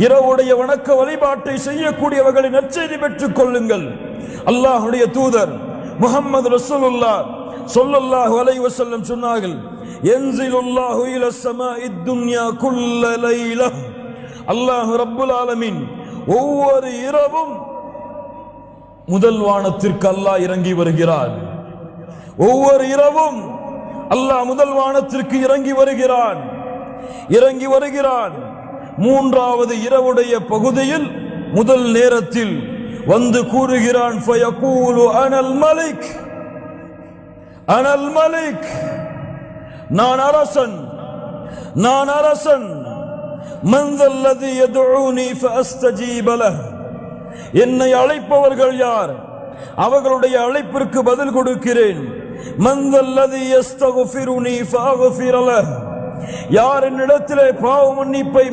இரவுடைய வணக்க வழிபாட்டை செய்யக்கூடியவர்களின் நற்செய்தி பெற்றுக் கொள்ளுங்கள். அல்லாஹ்வுடைய தூதர் முஹம்மது ரசூலுல்லாஹ் ஸல்லல்லாஹு அலைஹி வஸல்லம் சொன்னார்கள், யன்ஸிலுல்லாஹு இலஸ் ஸமாஇத் துன்யா குல்ல லைலா. அல்லாஹ் ரப்புல் ஆலமீன் ஒவ்வொரு இரவும் முதல் வானத்திற்கு அல்லாஹ் இறங்கி வருகிறான். ஒவ்வொரு இரவும் அல்லாஹ் முதல் வானத்திற்கு இறங்கி வருகிறான். மூன்றாவது இரவுடைய பகுதியில் முதல் நேரத்தில் வந்து கூறுகிறான், ஃபயகூலு அனல் மலிக், அனல் மலிக், நான் அரசன், நான் அரசன். மன் தல்லதி யதுஊனி ஃபஅஸ்தஜீப லஹ், என்னை அழைப்பவர்கள் யார், அவர்களுடைய அழைப்பிற்கு பதில் கொடுக்கிறேன். மன் தல்லதி யஸ்தக்ஃபிருனி ஃபஅக்ஃபிர லஹ், யார் என்னிடத்திலே பாவ மன்னிப்பை